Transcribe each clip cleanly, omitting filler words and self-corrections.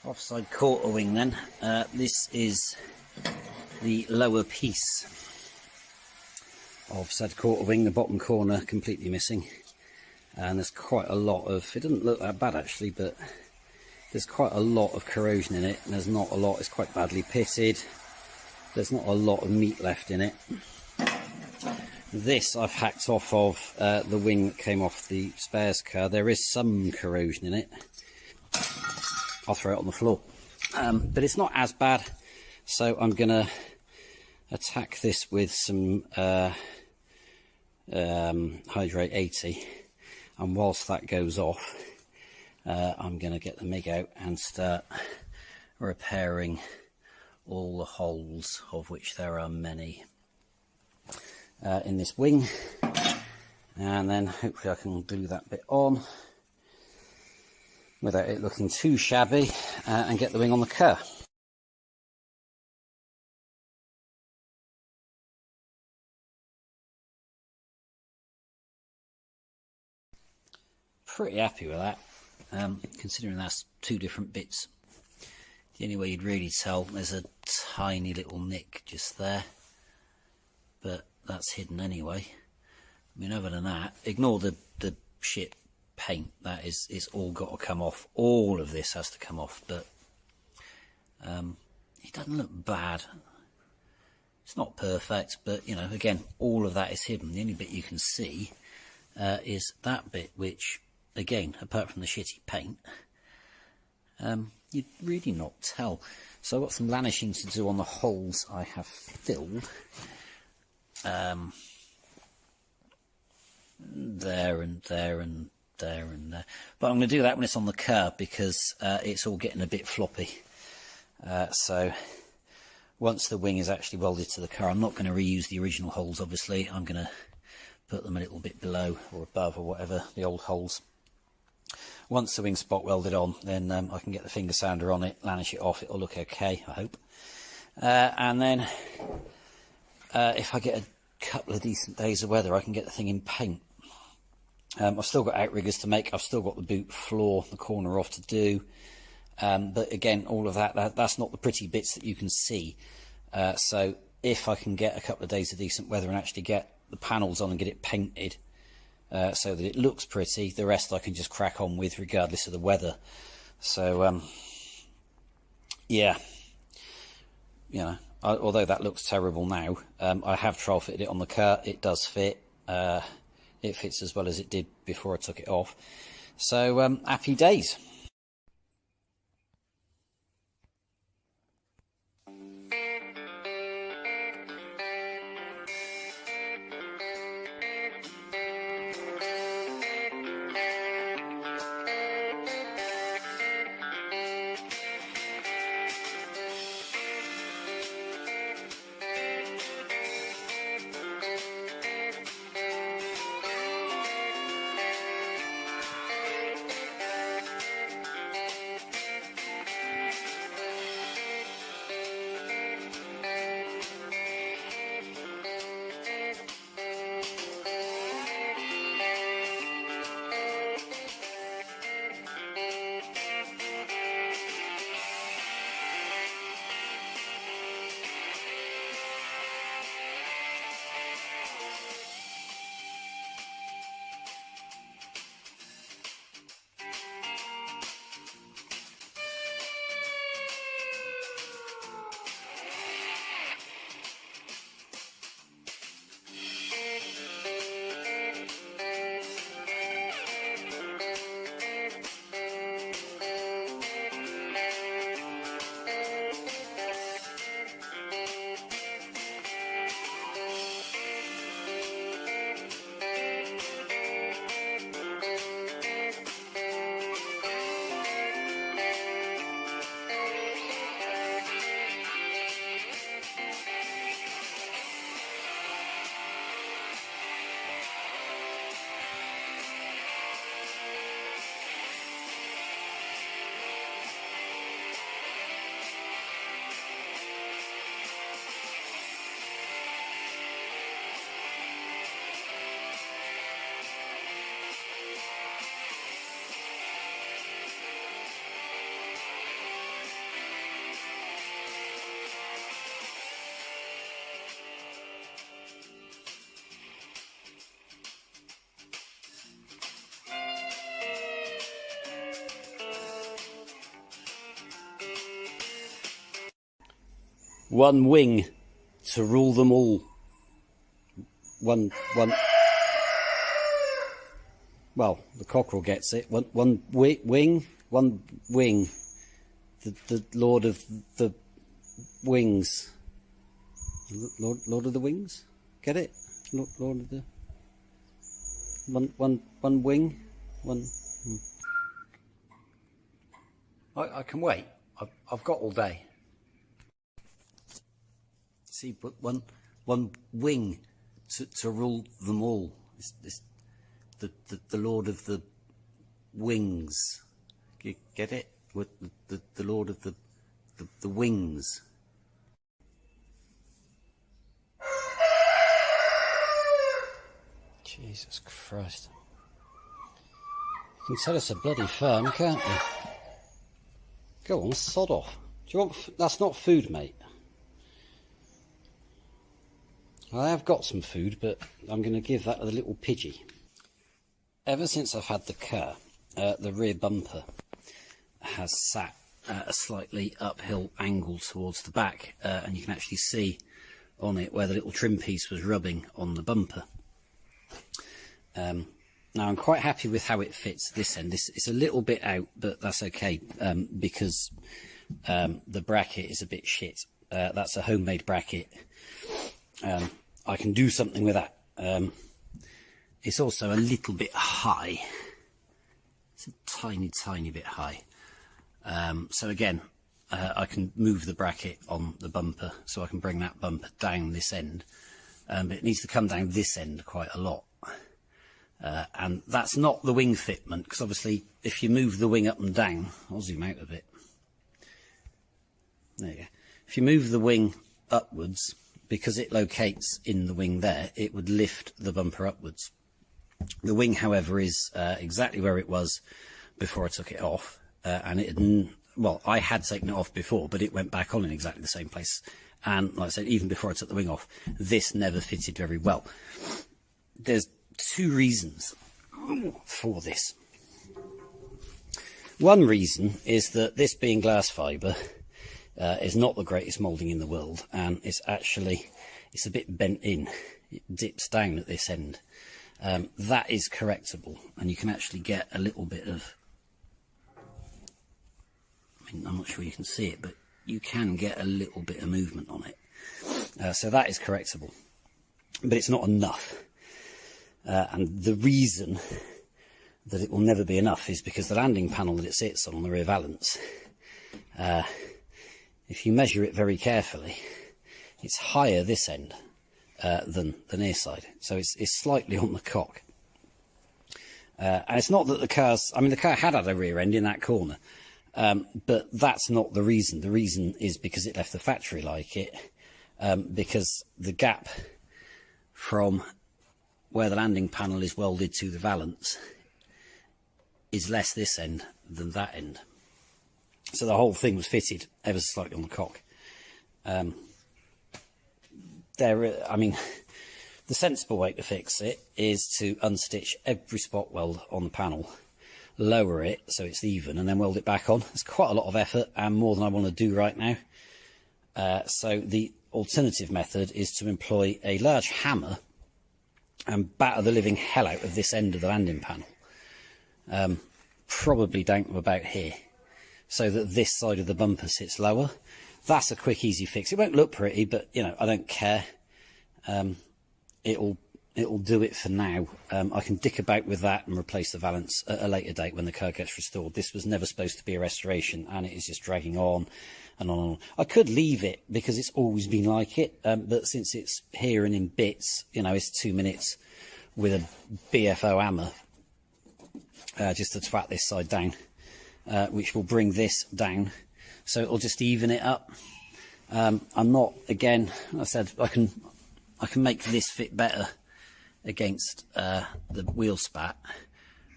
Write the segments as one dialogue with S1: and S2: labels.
S1: Offside quarter wing then. This is the lower piece of said quarter wing, the bottom corner completely missing. And there's quite a lot of, it doesn't look that bad actually, but there's quite a lot of corrosion in it, and there's not a lot, it's quite badly pitted. There's not a lot of meat left in it. This I've hacked off of the wing that came off the spares car. There is some corrosion in it. I'll throw it on the floor. But it's not as bad, so I'm going to attack this with some Hydrate 80, and whilst that goes off, I'm going to get the MIG out and start repairing all the holes, of which there are many, in this wing, and then hopefully I can glue that bit on without it looking too shabby, and get the wing on the car. Pretty happy with that, considering that's two different bits. The only way you'd really tell, there's a tiny little nick just there, but that's hidden anyway. I mean, other than that, ignore the shit paint. That is, it's all got to come off. All of this has to come off, but it doesn't look bad. It's not perfect, but you know, again, all of that is hidden. The only bit you can see is that bit, which, again, apart from the shitty paint, you'd really not tell. So I've got some lanishing to do on the holes I have filled. There and there and there and there. But I'm going to do that when it's on the car, because it's all getting a bit floppy. So once the wing is actually welded to the car, I'm not going to reuse the original holes, obviously. I'm going to put them a little bit below or above or whatever, the old holes. Once the wing's spot welded on, then I can get the finger sounder on it, lanish it off, it'll look okay, I hope. And then if I get a couple of decent days of weather, I can get the thing in paint. I've still got outriggers to make, I've still got the boot floor, the corner off to do. But again, all of that's not the pretty bits that you can see. So if I can get a couple of days of decent weather and actually get the panels on and get it painted, so that it looks pretty, the rest I can just crack on with regardless of the weather. So yeah, you know, although that looks terrible now, I have trial fitted it on the car. It does fit. It fits as well as it did before I took it off. So happy days. One wing to rule them all. One. Well, the cockerel gets it. One wing. One wing. The Lord of the Wings. Lord of the Wings. Get it? Lord of the. One wing. One. I can wait. I've got all day. See, but one wing to rule them all. The Lord of the Wings. You get it? With the Lord of the Wings. Jesus Christ. You can tell it's a bloody firm, can't you? Go on, sod off. Do you want... That's not food, mate. I have got some food, but I'm going to give that to the little pidgey. Ever since I've had the car, the rear bumper has sat at a slightly uphill angle towards the back, and you can actually see on it where the little trim piece was rubbing on the bumper. Now I'm quite happy with how it fits this end. It's a little bit out, but that's okay, because the bracket is a bit shit. That's a homemade bracket. I can do something with that. It's also a little bit high. It's a tiny bit high. So again, I can move the bracket on the bumper, so I can bring that bumper down this end. But it needs to come down this end quite a lot. And that's not the wing fitment, because obviously if you move the wing up and down, I'll zoom out a bit. There you go. If you move the wing upwards, because it locates in the wing there, it would lift the bumper upwards. The wing, however, is exactly where it was before I took it off, and it had, well, I had taken it off before, but it went back on in exactly the same place. And like I said, even before I took the wing off, this never fitted very well. There's two reasons for this. One reason is that this being glass fibre is not the greatest moulding in the world, and it's a bit bent in. It dips down at this end. That is correctable, and you can actually get a little bit of, I mean, I'm not sure you can see it, but you can get a little bit of movement on it. So that is correctable, but it's not enough. And the reason that it will never be enough is because the landing panel that it sits on the rear valance, if you measure it very carefully, it's higher this end than the near side, so it's slightly on the cock. And it's not that the car's, I mean, the car had a rear end in that corner, but that's not the reason. The reason is because it left the factory like it, because the gap from where the landing panel is welded to the valance is less this end than that end. So the whole thing was fitted ever so slightly on the cock. I mean, the sensible way to fix it is to unstitch every spot weld on the panel, lower it so it's even, and then weld it back on. It's quite a lot of effort and more than I want to do right now. So the alternative method is to employ a large hammer and batter the living hell out of this end of the landing panel, probably down to about here, so that this side of the bumper sits lower. That's a quick, easy fix. It won't look pretty, but you know, I don't care. It'll do it for now. I can dick about with that and replace the valance at a later date when the car gets restored. This was never supposed to be a restoration, and it is just dragging on and on and on. I could leave it because it's always been like it, but since it's here and in bits, you know, it's 2 minutes with a BFO hammer just to twat this side down, which will bring this down, so it'll just even it up. I'm not, again, I said I can make this fit better against the wheel spat,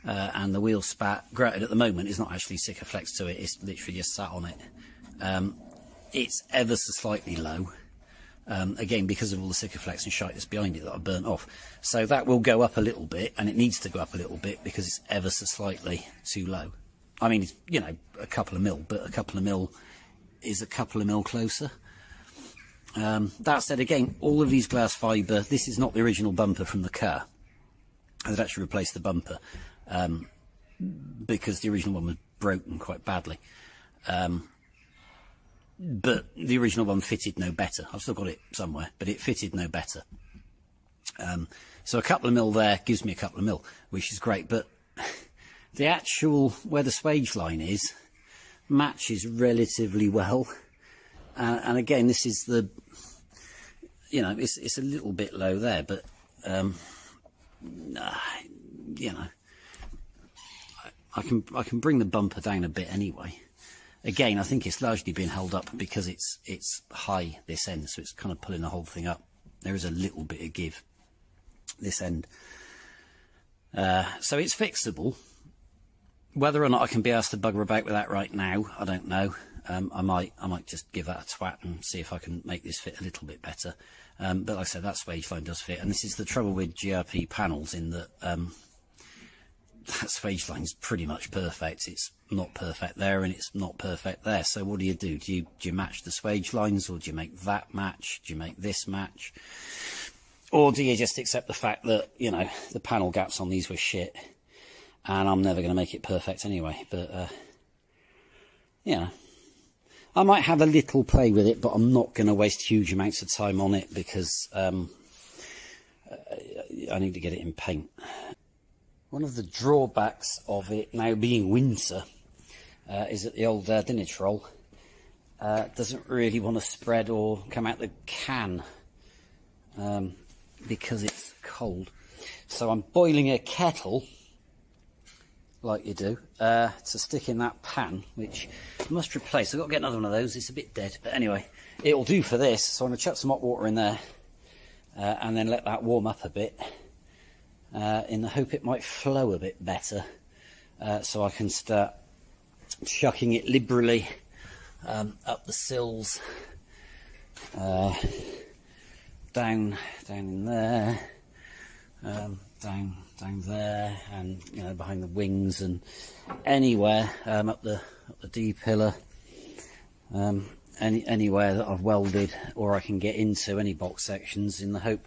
S1: and the wheel spat grouted at the moment is not actually Sikaflex to it, it's literally just sat on it. It's ever so slightly low, again because of all the Sikaflex and shite that's behind it that I burnt off, so that will go up a little bit, and it needs to go up a little bit because it's ever so slightly too low. I mean, it's, you know, a couple of mil, but a couple of mil is a couple of mil closer. That said, again, all of these glass fibre, this is not the original bumper from the car. I'd actually replaced the bumper because the original one was broken quite badly. But the original one fitted no better. I've still got it somewhere, but it fitted no better. So a couple of mil there gives me a couple of mil, which is great. But the actual, where the swage line is, matches relatively well. And again, this is the, you know, it's a little bit low there, but, you know, I can bring the bumper down a bit anyway. Again, I think it's largely been held up because it's high this end, so it's kind of pulling the whole thing up. There is a little bit of give this end. So it's fixable. Whether or not I can be asked to bugger about with that right now, I don't know. I might just give that a twat and see if I can make this fit a little bit better. But like I said, that swage line does fit, and this is the trouble with GRP panels, in that that swage line's pretty much perfect. It's not perfect there, and it's not perfect there. So what do? Do you match the swage lines, or do you make that match? Do you make this match? Or do you just accept the fact that, you know, the panel gaps on these were shit, and I'm never going to make it perfect anyway? But, you know, I might have a little play with it, but I'm not going to waste huge amounts of time on it because I need to get it in paint. One of the drawbacks of it now being winter is that the old Dinitrol doesn't really want to spread or come out the can because it's cold. So I'm boiling a kettle, like you do, to stick in that pan, which I must replace. I've got to get another one of those. It's a bit dead, but anyway, it'll do for this. So I'm going to chuck some hot water in there and then let that warm up a bit in the hope it might flow a bit better, so I can start chucking it liberally up the sills, down in there, down there, and, you know, behind the wings, and anywhere up the D pillar, anywhere that I've welded or I can get into, any box sections, in the hope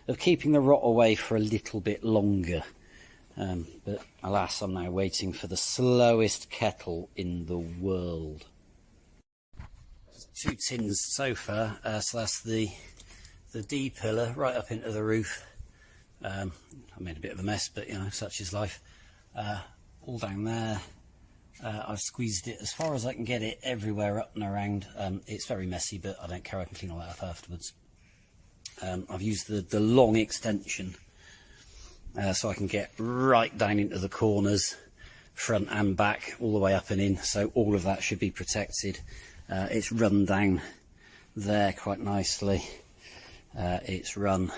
S1: of keeping the rot away for a little bit longer. But alas, I'm now waiting for the slowest kettle in the world. 2 tins so far, so that's the D pillar right up into the roof. I made a bit of a mess, but, you know, such is life. All down there. I've squeezed it as far as I can get it everywhere up and around. It's very messy, but I don't care, I can clean all that up afterwards. I've used the long extension so I can get right down into the corners, front and back, all the way up and in, so all of that should be protected. It's run down there quite nicely. It's run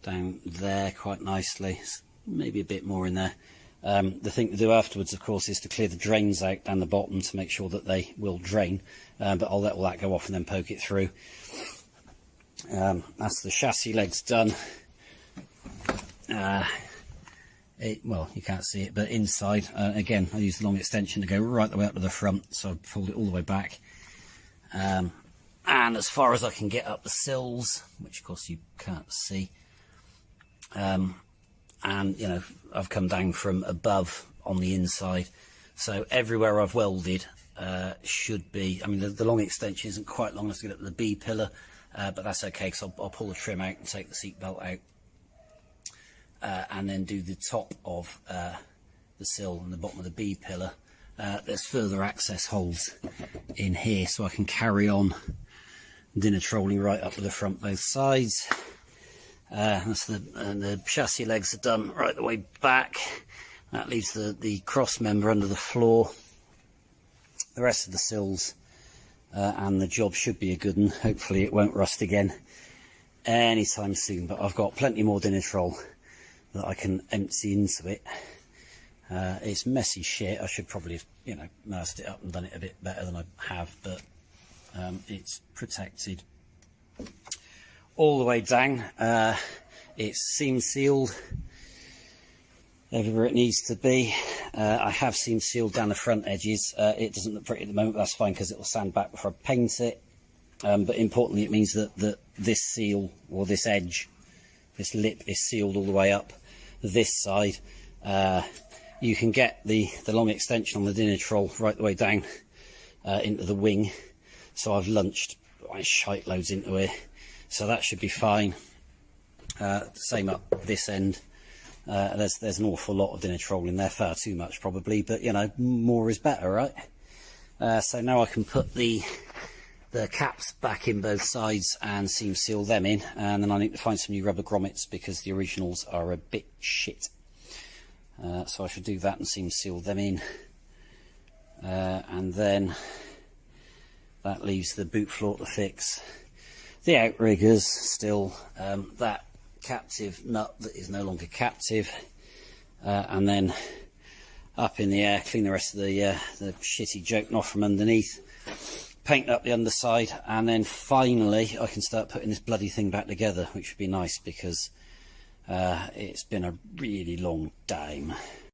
S1: down there quite nicely, maybe a bit more in there. The thing to do afterwards, of course, is to clear the drains out down the bottom to make sure that they will drain, but I'll let all that go off and then poke it through. That's the chassis legs done. Well, you can't see it, but inside, again, I used the long extension to go right the way up to the front, so I pulled it all the way back. And as far as I can get up the sills, which of course you can't see, and, you know, I've come down from above on the inside, so everywhere I've welded should be, I mean, the long extension isn't quite long enough to get up to the B pillar, but that's okay, because I'll pull the trim out and take the seat belt out, and then do the top of the sill and the bottom of the B pillar. There's further access holes in here, so I can carry on dinitrolling right up to the front both sides. That's the chassis legs are done right the way back. That leaves the cross member under the floor. The rest of the sills and the job should be a good one. Hopefully it won't rust again anytime soon, but I've got plenty more dinitrol that I can empty into it. It's messy shit. I should probably have, you know, nursed it up and done it a bit better than I have, but it's protected all the way down. It's seam sealed everywhere it needs to be. I have seam sealed down the front edges. It doesn't look pretty at the moment, but that's fine because it will sand back before I paint it. but importantly it means that this seal, or this edge, this lip is sealed all the way up this side. You can get the long extension on the dinner troll right the way down into the wing, so I've lunched shite loads into it, so that should be fine. Same up this end. There's an awful lot of dinner troll in there, far too much probably, but you know, more is better, right? So now I can put the caps back in both sides and seam seal them in, and then I need to find some new rubber grommets because the originals are a bit shit. So I should do that and seam seal them in, and then that leaves the boot floor to fix. The outriggers still, that captive nut that is no longer captive, and then up in the air, clean the rest of the shitty joke off from underneath, paint up the underside, and then finally I can start putting this bloody thing back together, which would be nice because it's been a really long time.